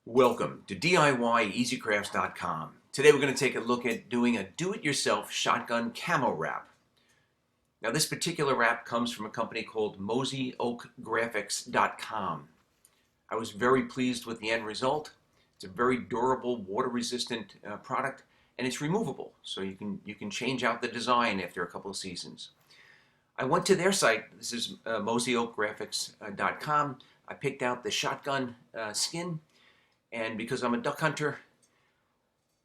Welcome to DIYEasyCrafts.com. Today we're going to take a look at doing a do-it-yourself shotgun camo wrap. Now this particular wrap comes from a company called MossyOakGraphics.com. I was very pleased with the end result. It's a very durable, water-resistant product, and it's removable, so you can change out the design after a couple of seasons. I went to their site. This is MossyOakGraphics.com. I picked out the shotgun skin. And because I'm a duck hunter,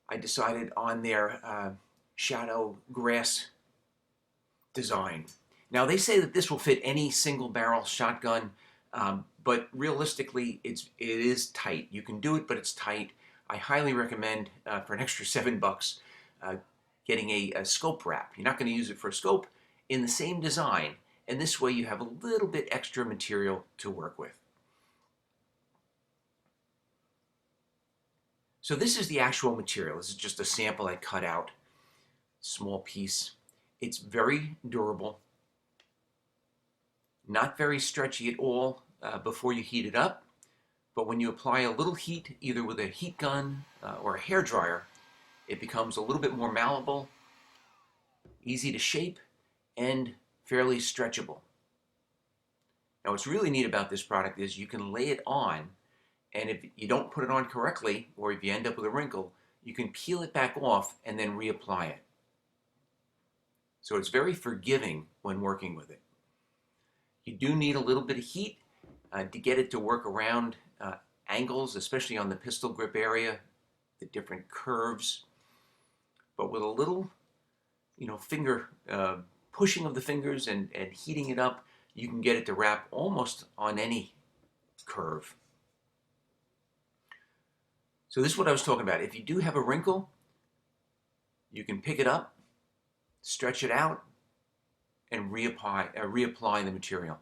I decided on their shadow grass design. Now they say that this will fit any single barrel shotgun, but realistically it is tight. You can do it, but it's tight. I highly recommend for an extra $7 getting a scope wrap. You're not going to use it for a scope in the same design, and this way you have a little bit extra material to work with. So this is the actual material. This is just a sample I cut out, small piece. It's very durable, not very stretchy at all before you heat it up, but when you apply a little heat, either with a heat gun or a hair dryer, it becomes a little bit more malleable, easy to shape, and fairly stretchable. Now what's really neat about this product is you can lay it on, and if you don't put it on correctly, or if you end up with a wrinkle, you can peel it back off and then reapply it. So it's very forgiving when working with it. You do need a little bit of heat to get it to work around angles, especially on the pistol grip area, the different curves. But with a little, finger pushing of the fingers and heating it up, you can get it to wrap almost on any curve. So this is what I was talking about. If you do have a wrinkle, you can pick it up, stretch it out, and reapply the material.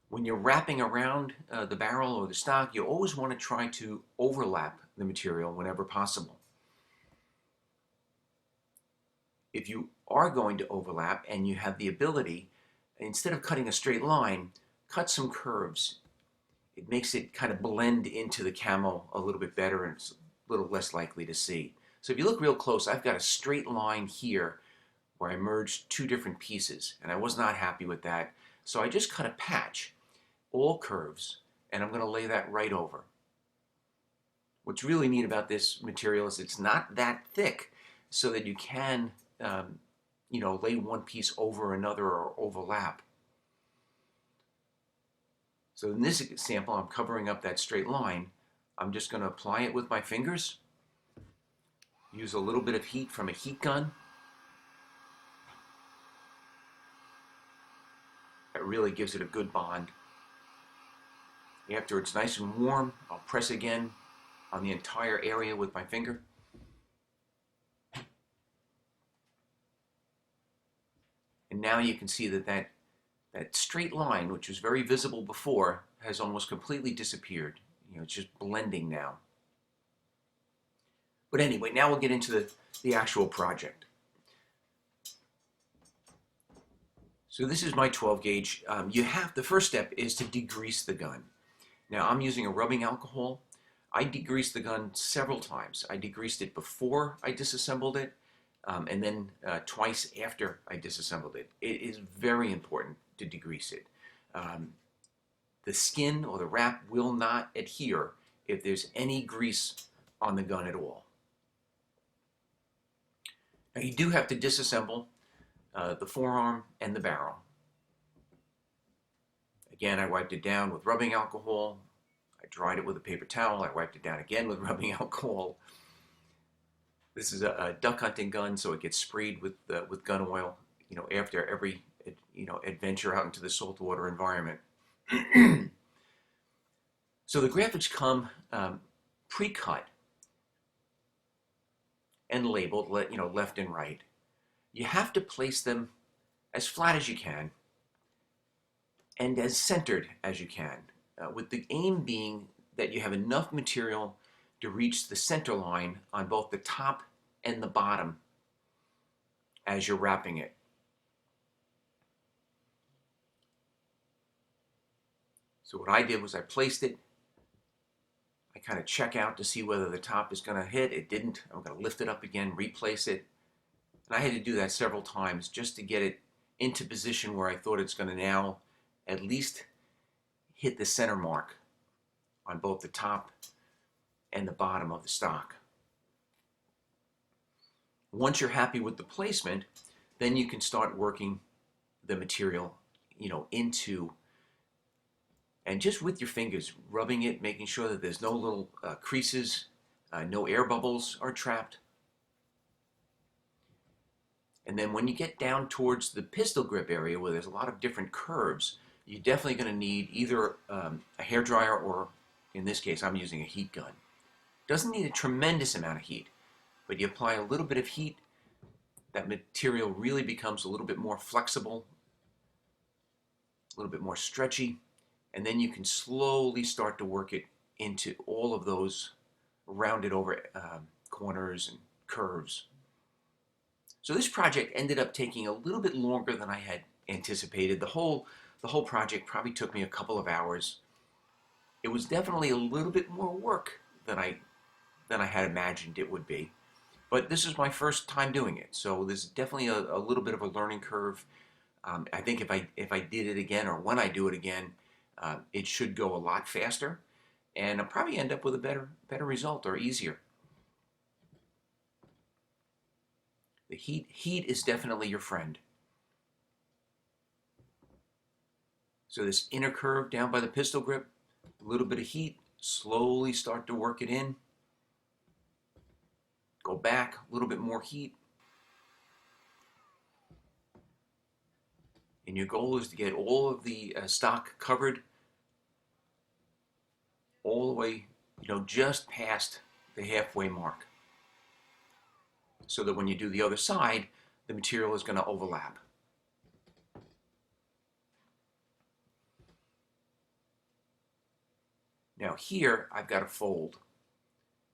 When you're wrapping around the barrel or the stock, you always want to try to overlap the material whenever possible. If you are going to overlap and you have the ability, instead of cutting a straight line, cut some curves. It makes it kind of blend into the camo a little bit better, and it's a little less likely to see. So if you look real close, I've got a straight line here where I merged two different pieces, and I was not happy with that. So I just cut a patch, all curves, and I'm going to lay that right over. What's really neat about this material is it's not that thick, so that you can, lay one piece over another or overlap. So in this example, I'm covering up that straight line. I'm just going to apply it with my fingers. Use a little bit of heat from a heat gun. That really gives it a good bond. After it's nice and warm, I'll press again on the entire area with my finger. And now you can see that straight line, which was very visible before, has almost completely disappeared. It's just blending now. But anyway, now we'll get into the actual project. So this is my 12 gauge. The first step is to degrease the gun. Now I'm using a rubbing alcohol. I degreased the gun several times. I degreased it before I disassembled it, and then twice after I disassembled it. It is very important to degrease it. The skin or the wrap will not adhere if there's any grease on the gun at all. Now you do have to disassemble the forearm and the barrel. Again, I wiped it down with rubbing alcohol. I dried it with a paper towel. I wiped it down again with rubbing alcohol. This is a duck hunting gun, so it gets sprayed with gun oil, after every adventure out into the saltwater environment. So the graphics come pre-cut and labeled, left and right. You have to place them as flat as you can and as centered as you can, with the aim being that you have enough material to reach the center line on both the top and the bottom as you're wrapping it. So what I did was I placed it I kind of check out to see whether the top is going to hit. It didn't. I'm going to lift it up again, replace it. And I had to do that several times just to get it into position where I thought it's going to now at least hit the center mark on both the top and the bottom of the stock. Once you're happy with the placement, then you can start working the material, into, and just with your fingers, rubbing it, making sure that there's no little creases, no air bubbles are trapped. And then when you get down towards the pistol grip area where there's a lot of different curves, you're definitely going to need either a hairdryer or, in this case, I'm using a heat gun. Doesn't need a tremendous amount of heat, but you apply a little bit of heat, that material really becomes a little bit more flexible, a little bit more stretchy, and then you can slowly start to work it into all of those rounded over corners and curves. So this project ended up taking a little bit longer than I had anticipated. The whole project probably took me a couple of hours. It was definitely a little bit more work than I had imagined it would be. But this is my first time doing it, so there's definitely a little bit of a learning curve. I think if I did it again, or when I do it again, it should go a lot faster, and I'll probably end up with a better result, or easier. The heat is definitely your friend. So this inner curve down by the pistol grip, a little bit of heat, slowly start to work it in. Go back, a little bit more heat. And your goal is to get all of the stock covered all the way, just past the halfway mark, so that when you do the other side, the material is going to overlap. Now here, I've got a fold.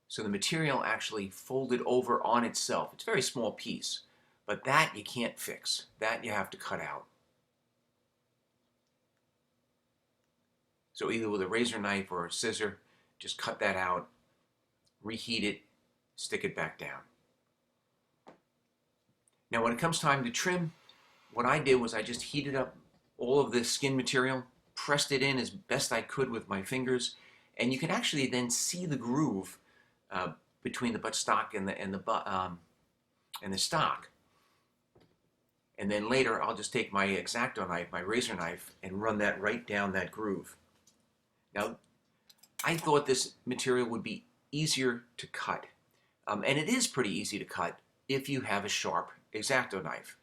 So the material actually folded over on itself. It's a very small piece, but that you can't fix. That you have to cut out. So either with a razor knife or a scissor, just cut that out, reheat it, stick it back down. Now when it comes time to trim, what I did was I just heated up all of the skin material, pressed it in as best I could with my fingers, and you can actually then see the groove between the buttstock and the stock. And then later I'll just take my X-Acto knife, my razor knife, and run that right down that groove. Now, I thought this material would be easier to cut, and it is pretty easy to cut if you have a sharp X-Acto knife.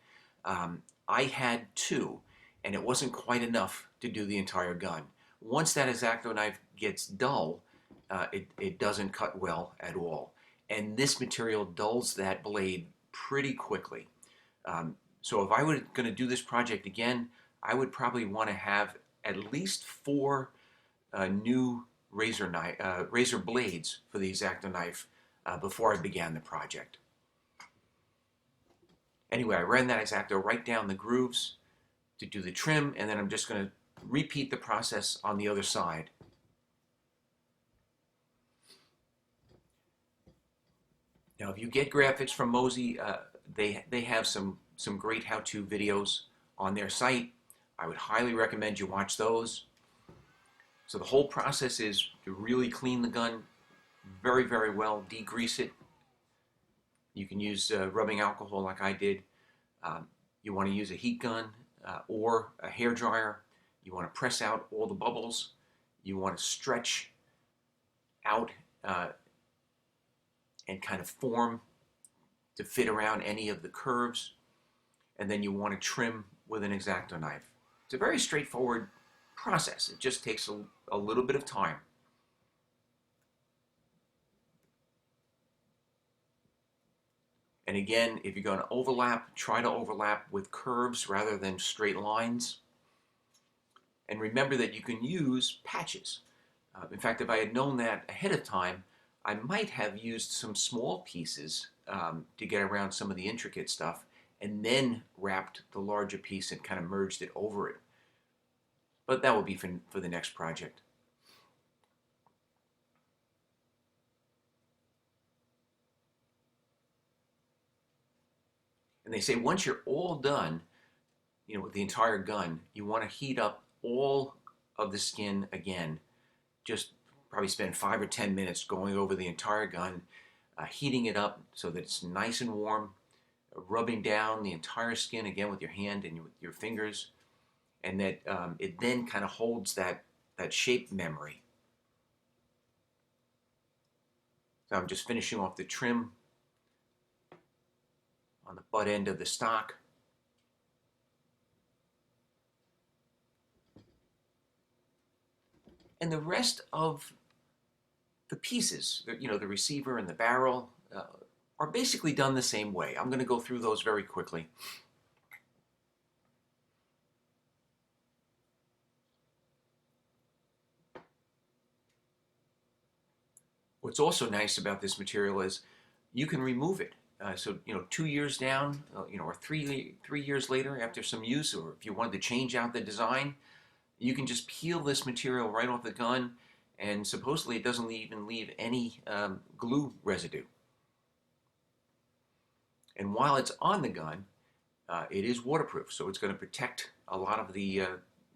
I had two, and it wasn't quite enough to do the entire gun. Once that X-Acto knife gets dull, it doesn't cut well at all. And this material dulls that blade pretty quickly. So if I were going to do this project again, I would probably want to have at least 4 new razor blades for the X-Acto knife before I began the project. Anyway, I ran that X-Acto right down the grooves to do the trim, and then I'm just going to repeat the process on the other side. Now, if you get graphics from Mossy, they have some great how-to videos on their site. I would highly recommend you watch those. So the whole process is to really clean the gun very, very well, degrease it. You can use rubbing alcohol like I did. You want to use a heat gun or a hair dryer. You want to press out all the bubbles. You want to stretch out and kind of form to fit around any of the curves. And then you want to trim with an X-Acto knife. It's a very straightforward process. It just takes a little bit of time. And again, if you're going to overlap, try to overlap with curves rather than straight lines. And remember that you can use patches. In fact, if I had known that ahead of time, I might have used some small pieces to get around some of the intricate stuff, and then wrapped the larger piece and kind of merged it over it. But that will be for the next project. And they say once you're all done, with the entire gun, you want to heat up all of the skin again. Just probably spend 5 or 10 minutes going over the entire gun, heating it up so that it's nice and warm, rubbing down the entire skin again with your hand and your fingers, and that it then kind of holds that shape memory. So I'm just finishing off the trim on the butt end of the stock. And the rest of the pieces, the receiver and the barrel, are basically done the same way. I'm going to go through those very quickly. What's also nice about this material is you can remove it. So 2 years down, or three years later after some use, or if you wanted to change out the design, you can just peel this material right off the gun, and supposedly it doesn't even leave any glue residue. And while it's on the gun, it is waterproof, so it's going to protect a lot of the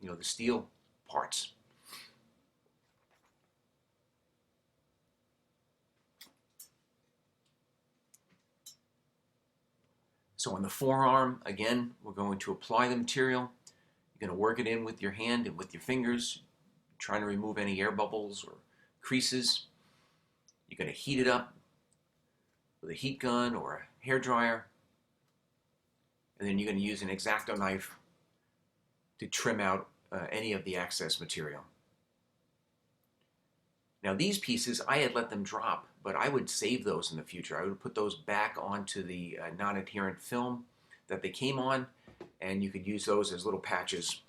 the steel parts. So on the forearm, again, we're going to apply the material. You're going to work it in with your hand and with your fingers, trying to remove any air bubbles or creases. You're going to heat it up with a heat gun or a hair dryer. And then you're going to use an X-Acto knife to trim out any of the excess material. Now these pieces, I had let them drop, but I would save those in the future. I would put those back onto the non-adherent film that they came on, and you could use those as little patches.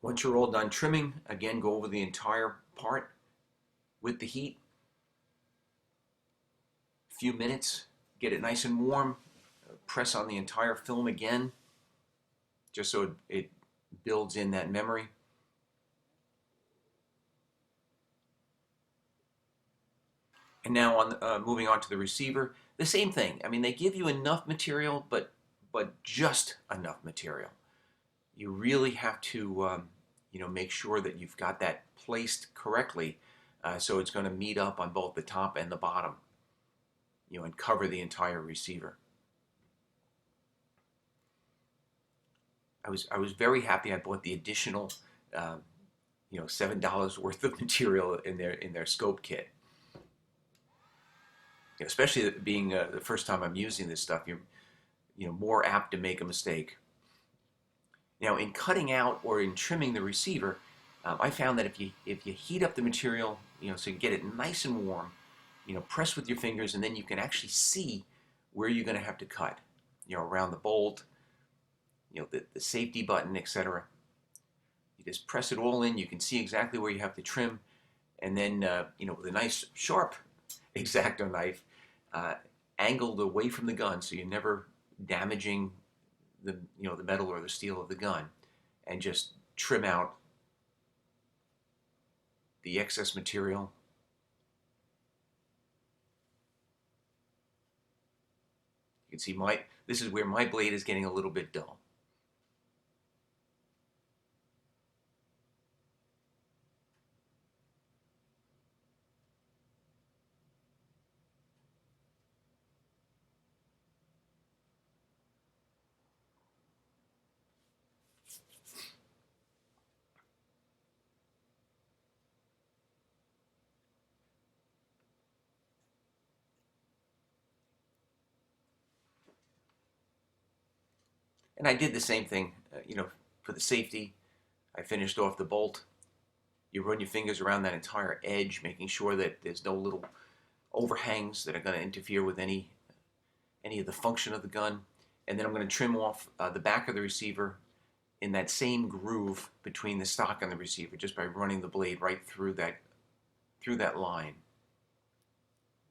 Once you're all done trimming, again, go over the entire part with the heat. A few minutes, get it nice and warm. Press on the entire film again, just so it builds in that memory. And now moving on to the receiver, the same thing. I mean, they give you enough material, but just enough material. You really have to make sure that you've got that placed correctly, so it's going to meet up on both the top and the bottom, and cover the entire receiver. I was very happy I bought the additional $7 worth of material in their scope kit. Especially being the first time I'm using this stuff, you're more apt to make a mistake. Now, in cutting out or in trimming the receiver, I found that if you heat up the material, so you get it nice and warm, press with your fingers, and then you can actually see where you're going to have to cut, around the bolt, the safety button, etc. You just press it all in. You can see exactly where you have to trim, and then with a nice sharp X-Acto knife, angled away from the gun, so you're never damaging the metal or the steel of the gun, and just trim out the excess material. You can see this is where my blade is getting a little bit dull. And I did the same thing, for the safety. I finished off the bolt. You run your fingers around that entire edge, making sure that there's no little overhangs that are going to interfere with any of the function of the gun. And then I'm going to trim off the back of the receiver in that same groove between the stock and the receiver, just by running the blade right through that line.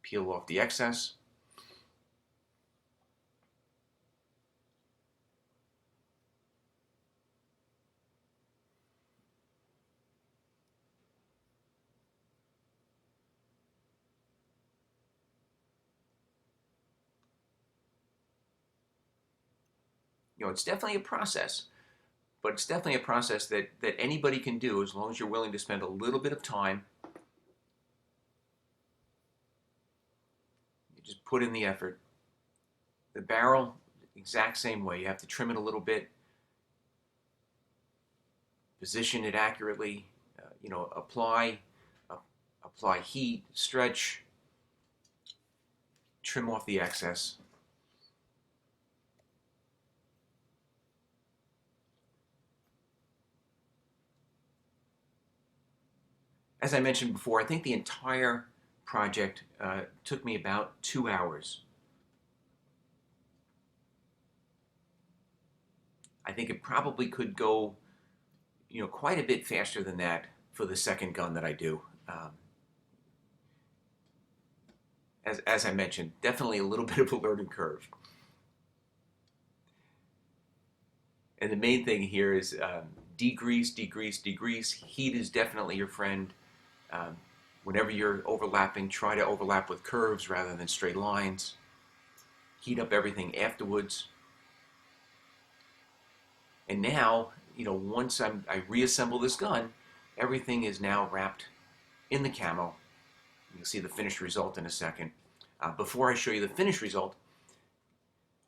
Peel off the excess. It's definitely a process, but it's definitely a process that anybody can do as long as you're willing to spend a little bit of time. You just put in the effort. The barrel, exact same way. You have to trim it a little bit, position it accurately, apply heat, stretch, trim off the excess. As I mentioned before, I think the entire project took me about 2 hours. I think it probably could go, quite a bit faster than that for the second gun that I do. As I mentioned, definitely a little bit of a learning curve. And the main thing here is degrease, degrease, degrease. Heat is definitely your friend. Whenever you're overlapping, try to overlap with curves rather than straight lines. Heat up everything afterwards. And now, once I reassemble this gun, everything is now wrapped in the camo. You'll see the finished result in a second. Before I show you the finished result,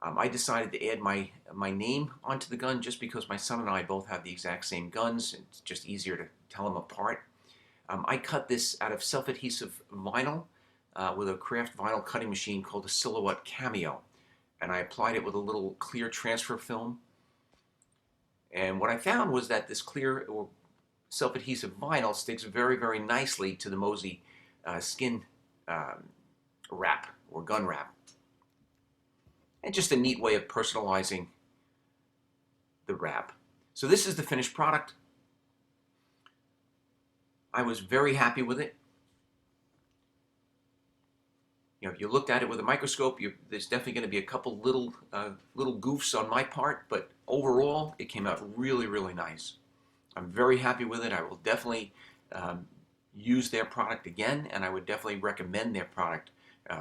I decided to add my name onto the gun just because my son and I both have the exact same guns. It's just easier to tell them apart. I cut this out of self-adhesive vinyl with a craft vinyl cutting machine called a Silhouette Camo. And I applied it with a little clear transfer film. And what I found was that this clear or self-adhesive vinyl sticks very, very nicely to the Mossy skin wrap or gun wrap. And just a neat way of personalizing the wrap. So this is the finished product. I was very happy with it. If you looked at it with a microscope, there's definitely going to be a couple little goofs on my part, but overall, it came out really, really nice. I'm very happy with it. I will definitely use their product again, and I would definitely recommend their product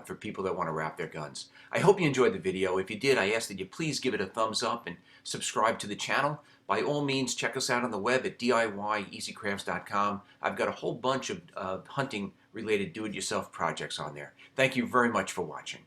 for people that want to wrap their guns. I hope you enjoyed the video. If you did, I ask that you please give it a thumbs up and subscribe to the channel. By all means, check us out on the web at DIYEasyCrafts.com. I've got a whole bunch of hunting-related do-it-yourself projects on there. Thank you very much for watching.